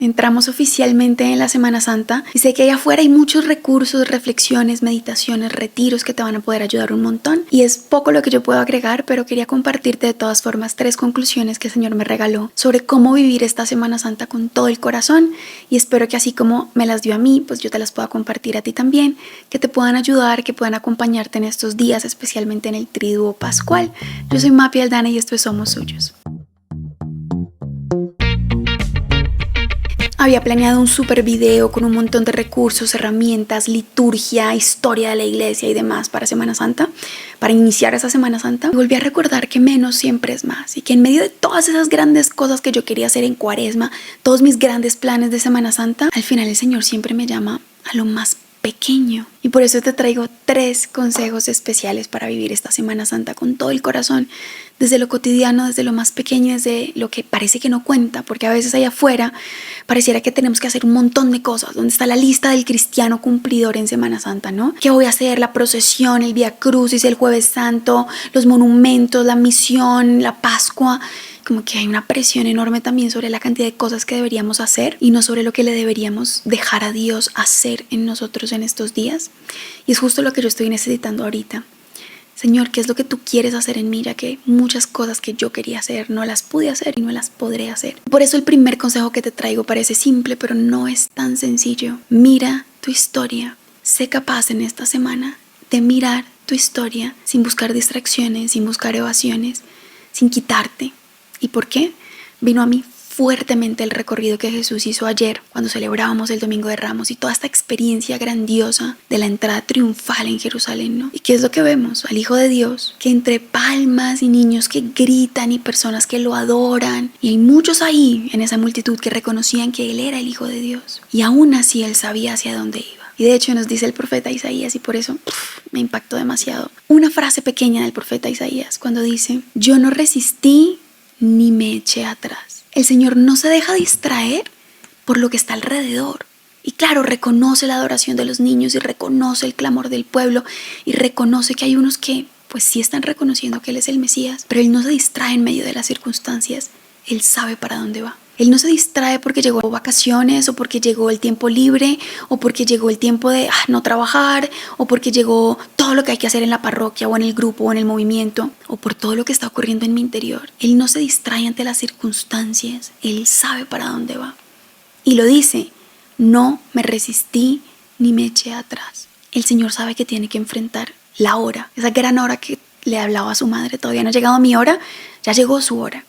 Entramos oficialmente en la Semana Santa y sé que allá afuera hay muchos recursos, reflexiones, meditaciones, retiros que te van a poder ayudar un montón. Y es poco lo que yo puedo agregar, pero quería compartirte de todas formas 3 conclusiones que el Señor me regaló sobre cómo vivir esta Semana Santa con todo el corazón. Y espero que así como me las dio a mí, pues yo te las pueda compartir a ti también, que te puedan ayudar, que puedan acompañarte en estos días, especialmente en el Triduo Pascual. Yo soy Mapi Aldana y esto es Somos Suyos. Había planeado un super video con un montón de recursos, herramientas, liturgia, historia de la iglesia y demás para Semana Santa, para iniciar esa Semana Santa. Y volví a recordar que menos siempre es más y que en medio de todas esas grandes cosas que yo quería hacer en Cuaresma, todos mis grandes planes de Semana Santa, al final el Señor siempre me llama a lo más pequeño. Y por eso te traigo 3 consejos especiales para vivir esta Semana Santa con todo el corazón, desde lo cotidiano, desde lo más pequeño, desde lo que parece que no cuenta, porque a veces allá afuera pareciera que tenemos que hacer un montón de cosas. ¿Dónde está la lista del cristiano cumplidor en Semana Santa, no? ¿Qué voy a hacer? La procesión, el Vía Crucis, el Jueves Santo, los monumentos, la misión, la Pascua. Como que hay una presión enorme también sobre la cantidad de cosas que deberíamos hacer y no sobre lo que le deberíamos dejar a Dios hacer en nosotros en estos días. Y es justo lo que yo estoy necesitando ahorita. Señor, ¿qué es lo que tú quieres hacer en mí? Ya que muchas cosas que yo quería hacer no las pude hacer y no las podré hacer. Por eso el primer consejo que te traigo parece simple, pero no es tan sencillo. Mira tu historia. Sé capaz en esta semana de mirar tu historia sin buscar distracciones, sin buscar evasiones, sin quitarte. ¿Y por qué? Vino a mí fuertemente el recorrido que Jesús hizo ayer cuando celebrábamos el Domingo de Ramos y toda esta experiencia grandiosa de la entrada triunfal en Jerusalén, ¿no? ¿Y qué es lo que vemos? Al Hijo de Dios, que entre palmas y niños que gritan y personas que lo adoran, y hay muchos ahí en esa multitud que reconocían que Él era el Hijo de Dios, y aún así Él sabía hacia dónde iba. Y de hecho nos dice el profeta Isaías, y por eso me impactó demasiado, una frase pequeña del profeta Isaías cuando dice: yo no resistí ni me eché atrás. El Señor no se deja distraer por lo que está alrededor. Y claro, reconoce la adoración de los niños y reconoce el clamor del pueblo y reconoce que hay unos que pues sí están reconociendo que Él es el Mesías, pero Él no se distrae en medio de las circunstancias. Él sabe para dónde va. Él no se distrae porque llegó vacaciones o porque llegó el tiempo libre o porque llegó el tiempo de no trabajar o porque llegó todo lo que hay que hacer en la parroquia o en el grupo o en el movimiento o por todo lo que está ocurriendo en mi interior. Él no se distrae ante las circunstancias. Él sabe para dónde va. Y lo dice: no me resistí ni me eché atrás. El Señor sabe que tiene que enfrentar la hora, esa gran hora que le hablaba a su madre. Todavía no ha llegado mi hora, ya llegó su hora.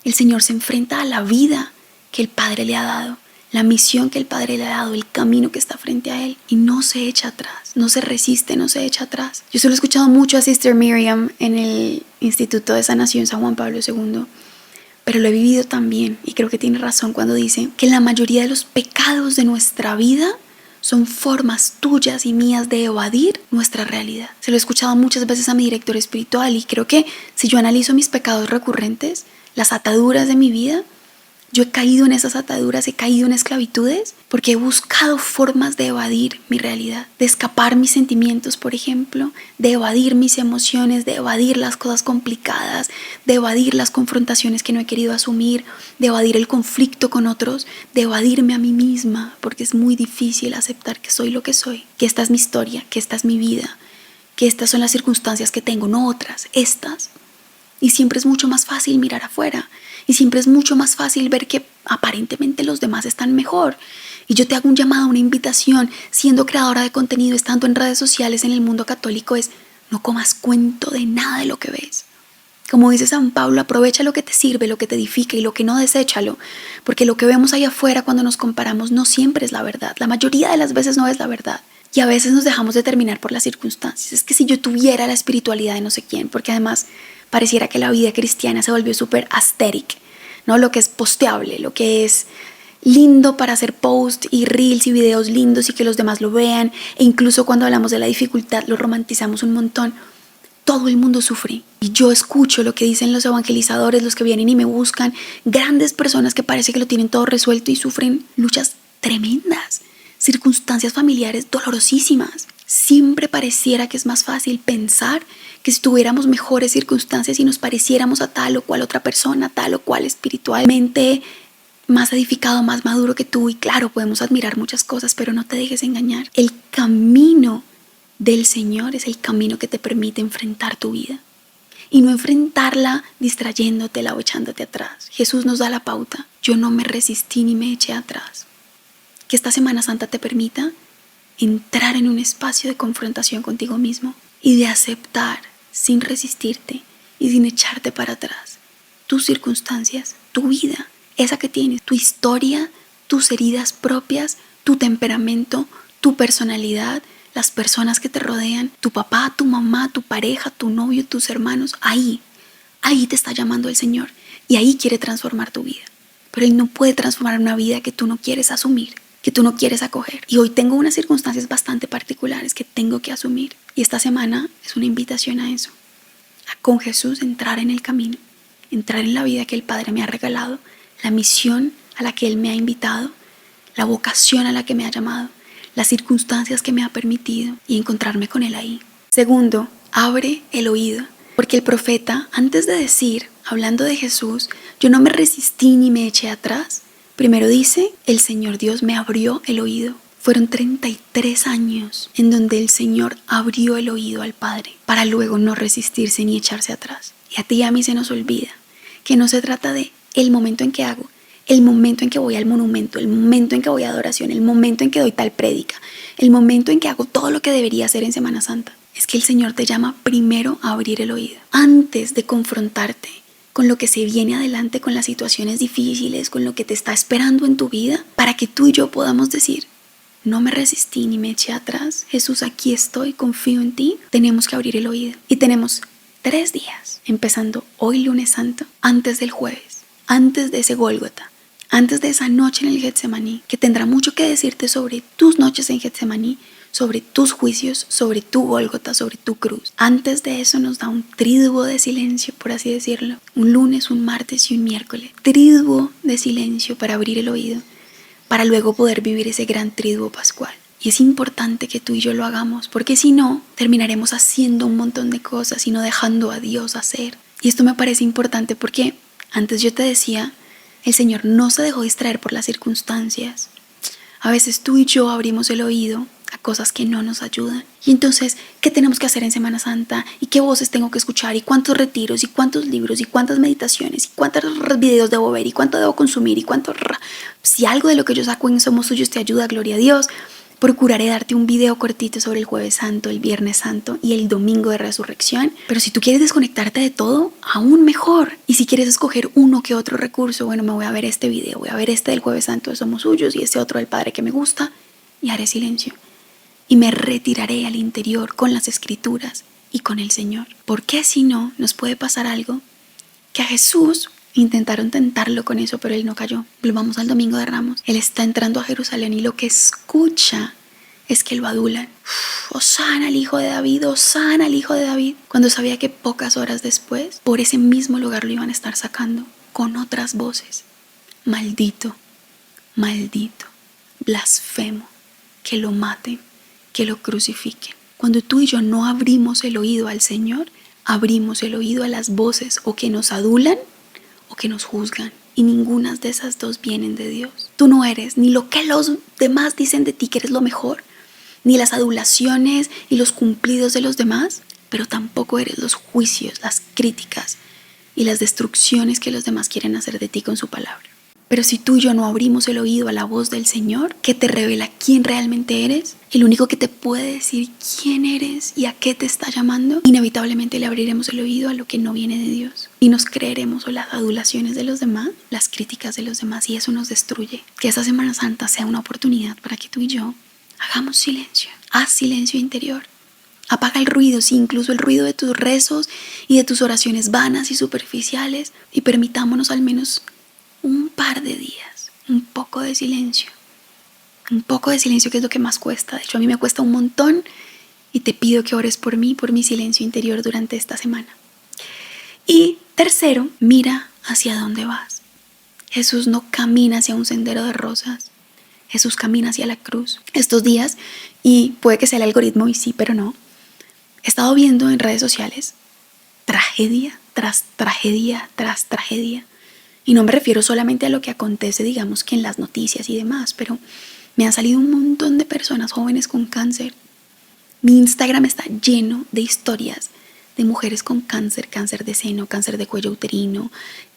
El Señor se enfrenta a la vida que el Padre le ha dado, la misión que el Padre le ha dado, el camino que está frente a Él, y no se echa atrás, no se resiste, no se echa atrás. Yo solo he escuchado mucho a Sister Miriam en el Instituto de Sanación San Juan Pablo II, pero lo he vivido también y creo que tiene razón cuando dice que la mayoría de los pecados de nuestra vida son formas tuyas y mías de evadir nuestra realidad. Se lo he escuchado muchas veces a mi director espiritual y creo que si yo analizo mis pecados recurrentes, las ataduras de mi vida, yo he caído en esas ataduras, he caído en esclavitudes porque he buscado formas de evadir mi realidad, de escapar mis sentimientos, por ejemplo, de evadir mis emociones, de evadir las cosas complicadas, de evadir las confrontaciones que no he querido asumir, de evadir el conflicto con otros, de evadirme a mí misma, porque es muy difícil aceptar que soy lo que soy, que esta es mi historia, que esta es mi vida, que estas son las circunstancias que tengo, no otras, estas. Y siempre es mucho más fácil mirar afuera. Y siempre es mucho más fácil ver que aparentemente los demás están mejor. Y yo te hago un llamado, una invitación, siendo creadora de contenido, estando en redes sociales en el mundo católico, es: no comas cuento de nada de lo que ves. Como dice San Pablo, aprovecha lo que te sirve, lo que te edifica, y lo que no, deséchalo. Porque lo que vemos ahí afuera cuando nos comparamos no siempre es la verdad. La mayoría de las veces no es la verdad. Y a veces nos dejamos determinar por las circunstancias. Es que si yo tuviera la espiritualidad de no sé quién, porque además pareciera que la vida cristiana se volvió súper aesthetic, ¿no? Lo que es posteable, lo que es lindo para hacer posts y reels y videos lindos y que los demás lo vean. E incluso cuando hablamos de la dificultad lo romantizamos un montón. Todo el mundo sufre. Y yo escucho lo que dicen los evangelizadores, los que vienen y me buscan, grandes personas que parece que lo tienen todo resuelto y sufren luchas tremendas, circunstancias familiares dolorosísimas. Siempre pareciera que es más fácil pensar que si tuviéramos mejores circunstancias y nos pareciéramos a tal o cual otra persona, tal o cual espiritualmente más edificado, más maduro que tú, y claro, podemos admirar muchas cosas, pero no te dejes engañar. El camino del Señor es el camino que te permite enfrentar tu vida y no enfrentarla distrayéndotela o echándote atrás. Jesús nos da la pauta. Yo no me resistí ni me eché atrás. Que esta Semana Santa te permita entrar en un espacio de confrontación contigo mismo y de aceptar sin resistirte y sin echarte para atrás tus circunstancias, tu vida, esa que tienes, tu historia, tus heridas propias, tu temperamento, tu personalidad, las personas que te rodean, tu papá, tu mamá, tu pareja, tu novio, tus hermanos. Ahí te está llamando el Señor y ahí quiere transformar tu vida. Pero Él no puede transformar una vida que tú no quieres asumir, que tú no quieres acoger. Y hoy tengo unas circunstancias bastante particulares que tengo que asumir. Y esta semana es una invitación a eso, a con Jesús entrar en el camino, entrar en la vida que el Padre me ha regalado, la misión a la que Él me ha invitado, la vocación a la que me ha llamado, las circunstancias que me ha permitido y encontrarme con Él ahí. Segundo, abre el oído, porque el profeta, antes de decir, hablando de Jesús, yo no me resistí ni me eché atrás, primero dice, el Señor Dios me abrió el oído. Fueron 33 años en donde el Señor abrió el oído al Padre para luego no resistirse ni echarse atrás. Y a ti y a mí se nos olvida que no se trata de el momento en que hago, el momento en que voy al monumento, el momento en que voy a adoración, el momento en que doy tal prédica, el momento en que hago todo lo que debería hacer en Semana Santa. Es que el Señor te llama primero a abrir el oído. Antes de confrontarte con lo que se viene adelante, con las situaciones difíciles, con lo que te está esperando en tu vida, para que tú y yo podamos decir, no me resistí ni me eché atrás, Jesús, aquí estoy, confío en ti, tenemos que abrir el oído. Y tenemos 3 días, empezando hoy lunes santo, antes del jueves, antes de ese Gólgota, antes de esa noche en el Getsemaní, que tendrá mucho que decirte sobre tus noches en Getsemaní, sobre tus juicios, sobre tu Gólgota, sobre tu cruz. Antes de eso nos da un triduo de silencio, por así decirlo, un lunes, un martes y un miércoles. Triduo de silencio para abrir el oído, para luego poder vivir ese gran triduo pascual. Y es importante que tú y yo lo hagamos, porque si no, terminaremos haciendo un montón de cosas y no dejando a Dios hacer. Y esto me parece importante porque antes yo te decía, el Señor no se dejó distraer por las circunstancias. A veces tú y yo abrimos el oído a cosas que no nos ayudan. Y entonces, ¿qué tenemos que hacer en Semana Santa? ¿Y qué voces tengo que escuchar? ¿Y cuántos retiros? ¿Y cuántos libros? ¿Y cuántas meditaciones? ¿Y cuántos videos debo ver? ¿Y cuánto debo consumir? ¿Y cuánto? Si algo de lo que yo saco en Somos Suyos te ayuda, gloria a Dios. Procuraré darte un video cortito sobre el Jueves Santo, el Viernes Santo y el Domingo de Resurrección. Pero si tú quieres desconectarte de todo, aún mejor. Y si quieres escoger uno que otro recurso, bueno, me voy a ver este video, voy a ver este del Jueves Santo de Somos Suyos y este otro del Padre que me gusta, y haré silencio. Y me retiraré al interior con las Escrituras y con el Señor. Porque si no, nos puede pasar algo que a Jesús intentaron tentarlo con eso, pero Él no cayó. Volvamos al Domingo de Ramos. Él está entrando a Jerusalén y lo que escucha es que lo adulan. Hosana al Hijo de David, Hosana al Hijo de David. Cuando sabía que pocas horas después, por ese mismo lugar lo iban a estar sacando con otras voces. Maldito, maldito, blasfemo, que lo maten, que lo crucifiquen. Cuando tú y yo no abrimos el oído al Señor, abrimos el oído a las voces o que nos adulan o que nos juzgan. Y ninguna de esas dos vienen de Dios. Tú no eres ni lo que los demás dicen de ti que eres lo mejor, ni las adulaciones y los cumplidos de los demás, pero tampoco eres los juicios, las críticas y las destrucciones que los demás quieren hacer de ti con su palabra. Pero si tú y yo no abrimos el oído a la voz del Señor, que te revela quién realmente eres, el único que te puede decir quién eres y a qué te está llamando, inevitablemente le abriremos el oído a lo que no viene de Dios. Y nos creeremos o las adulaciones de los demás, las críticas de los demás, y eso nos destruye. Que esta Semana Santa sea una oportunidad para que tú y yo hagamos silencio. Haz silencio interior. Apaga el ruido, sí, incluso el ruido de tus rezos y de tus oraciones vanas y superficiales, y permitámonos al menos un par de días, un poco de silencio. Un poco de silencio, que es lo que más cuesta. De hecho, a mí me cuesta un montón y te pido que ores por mí, por mi silencio interior durante esta semana. Y tercero, mira hacia dónde vas. Jesús no camina hacia un sendero de rosas. Jesús camina hacia la cruz. Estos días, y puede que sea el algoritmo y sí, pero no, he estado viendo en redes sociales tragedia tras tragedia tras tragedia. Y no me refiero solamente a lo que acontece, digamos que en las noticias y demás, pero me han salido un montón de personas jóvenes con cáncer. Mi Instagram está lleno de historias de mujeres con cáncer, cáncer de seno, cáncer de cuello uterino,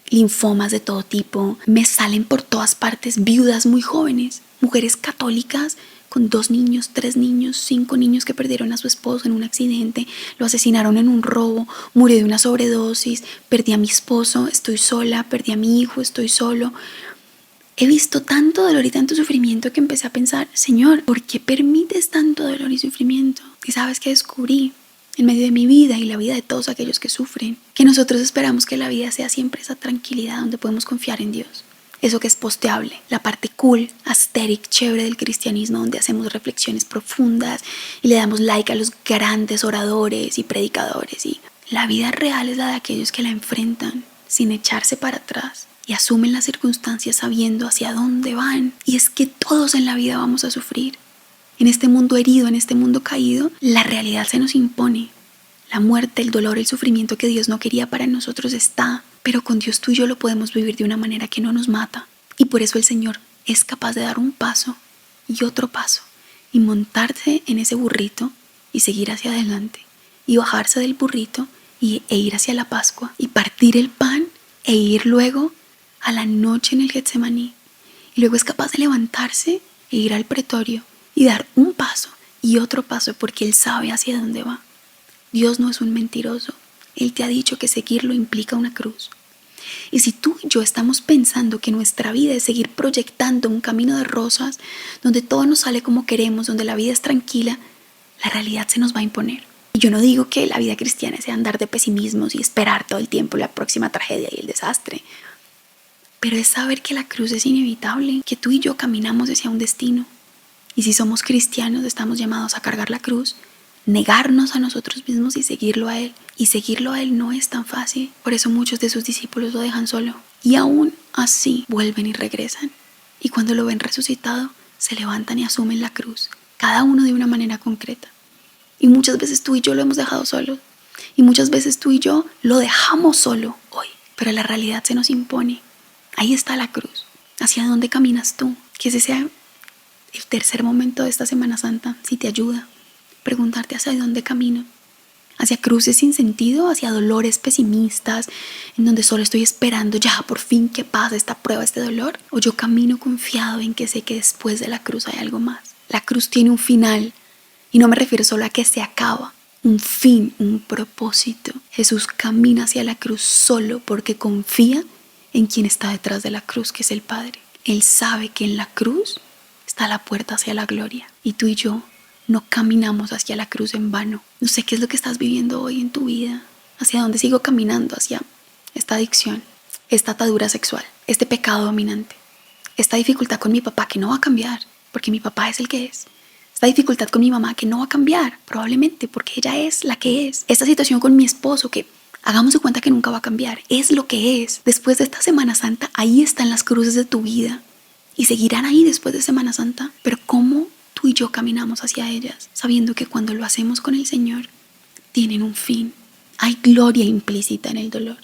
linfomas de todo tipo. Me salen por todas partes viudas muy jóvenes, mujeres católicas con 2 niños, 3 niños, 5 niños que perdieron a su esposo en un accidente, lo asesinaron en un robo, murió de una sobredosis, perdí a mi esposo, estoy sola, perdí a mi hijo, estoy solo. He visto tanto dolor y tanto sufrimiento que empecé a pensar, Señor, ¿por qué permites tanto dolor y sufrimiento? Y sabes que descubrí en medio de mi vida y la vida de todos aquellos que sufren, que nosotros esperamos que la vida sea siempre esa tranquilidad donde podemos confiar en Dios. Eso que es posteable, la parte cool, aesthetic, chévere del cristianismo, donde hacemos reflexiones profundas y le damos like a los grandes oradores y predicadores. Y la vida real es la de aquellos que la enfrentan sin echarse para atrás y asumen las circunstancias sabiendo hacia dónde van. Y es que todos en la vida vamos a sufrir. En este mundo herido, en este mundo caído, la realidad se nos impone. La muerte, el dolor, el sufrimiento que Dios no quería para nosotros está, pero con Dios tú y yo lo podemos vivir de una manera que no nos mata. Y por eso el Señor es capaz de dar un paso y otro paso y montarse en ese burrito y seguir hacia adelante y bajarse del burrito e ir hacia la Pascua y partir el pan e ir luego a la noche en el Getsemaní. Y luego es capaz de levantarse e ir al pretorio y dar un paso y otro paso porque Él sabe hacia dónde va. Dios no es un mentiroso. Él te ha dicho que seguirlo implica una cruz. Y si tú y yo estamos pensando que nuestra vida es seguir proyectando un camino de rosas, donde todo nos sale como queremos, donde la vida es tranquila, la realidad se nos va a imponer. Y yo no digo que la vida cristiana sea andar de pesimismos y esperar todo el tiempo la próxima tragedia y el desastre. Pero es saber que la cruz es inevitable, que tú y yo caminamos hacia un destino. Y si somos cristianos, estamos llamados a cargar la cruz, negarnos a nosotros mismos y seguirlo a Él. Y seguirlo a Él no es tan fácil. Por eso muchos de sus discípulos lo dejan solo. Y aún así vuelven y regresan. Y cuando lo ven resucitado, se levantan y asumen la cruz. Cada uno de una manera concreta. Y muchas veces tú y yo lo hemos dejado solo. Y muchas veces tú y yo lo dejamos solo hoy. Pero la realidad se nos impone. Ahí está la cruz. ¿Hacia dónde caminas tú? Que ese sea el tercer momento de esta Semana Santa. Si te ayuda. Preguntarte hacia dónde camino, hacia cruces sin sentido, hacia dolores pesimistas, en donde solo estoy esperando ya por fin que pase esta prueba, este dolor, o yo camino confiado en que sé que después de la cruz hay algo más. La cruz tiene un final y no me refiero solo a que se acaba, un fin, un propósito. Jesús camina hacia la cruz solo porque confía en quien está detrás de la cruz, que es el Padre. Él sabe que en la cruz está la puerta hacia la gloria y tú y yo no caminamos hacia la cruz en vano. No sé qué es lo que estás viviendo hoy en tu vida. ¿Hacia dónde sigo caminando? Hacia esta adicción, esta atadura sexual, este pecado dominante, esta dificultad con mi papá que no va a cambiar porque mi papá es el que es. Esta dificultad con mi mamá que no va a cambiar probablemente porque ella es la que es. Esta situación con mi esposo que hagamos de cuenta que nunca va a cambiar. Es lo que es. Después de esta Semana Santa, ahí están las cruces de tu vida y seguirán ahí después de Semana Santa. Pero ¿cómo tú y yo caminamos hacia ellas, sabiendo que cuando lo hacemos con el Señor, tienen un fin? Hay gloria implícita en el dolor,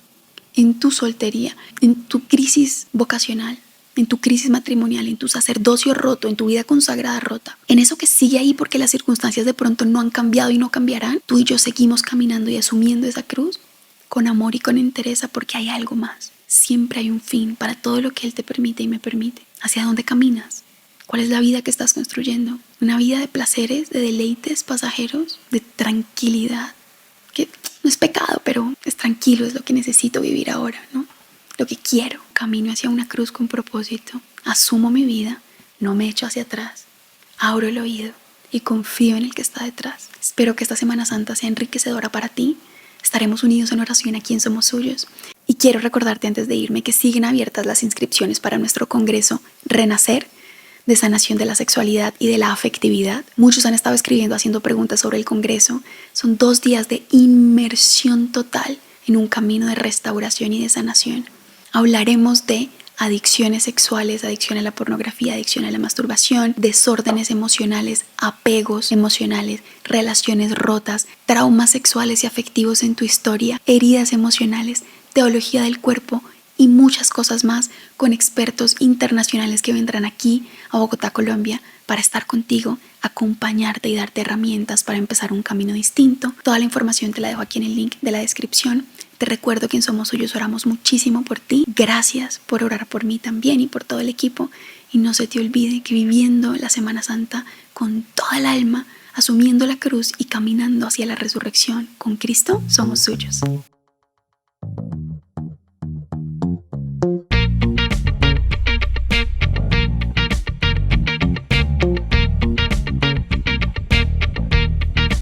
en tu soltería, en tu crisis vocacional, en tu crisis matrimonial, en tu sacerdocio roto, en tu vida consagrada rota, en eso que sigue ahí porque las circunstancias de pronto no han cambiado y no cambiarán. Tú y yo seguimos caminando y asumiendo esa cruz con amor y con entereza porque hay algo más. Siempre hay un fin para todo lo que Él te permite y me permite. ¿Hacia dónde caminas? ¿Cuál es la vida que estás construyendo? ¿Una vida de placeres, de deleites pasajeros, de tranquilidad? Que no es pecado, pero es tranquilo, es lo que necesito vivir ahora, ¿no? Lo que quiero. Camino hacia una cruz con propósito. Asumo mi vida, no me echo hacia atrás. Abro el oído y confío en el que está detrás. Espero que esta Semana Santa sea enriquecedora para ti. Estaremos unidos en oración aquí en Somos Suyos. Y quiero recordarte antes de irme que siguen abiertas las inscripciones para nuestro congreso Renacer, de sanación de la sexualidad y de la afectividad. Muchos han estado escribiendo, haciendo preguntas sobre el congreso. Son 2 días de inmersión total en un camino de restauración y de sanación. Hablaremos de adicciones sexuales, adicción a la pornografía, adicción a la masturbación, desórdenes emocionales, apegos emocionales, relaciones rotas, traumas sexuales y afectivos en tu historia, heridas emocionales, teología del cuerpo y muchas cosas más con expertos internacionales que vendrán aquí a Bogotá, Colombia, para estar contigo, acompañarte y darte herramientas para empezar un camino distinto. Toda la información te la dejo aquí en el link de la descripción. Te recuerdo que en Somos Suyos oramos muchísimo por ti. Gracias por orar por mí también y por todo el equipo. Y no se te olvide que viviendo la Semana Santa con toda el alma, asumiendo la cruz y caminando hacia la resurrección con Cristo, somos suyos.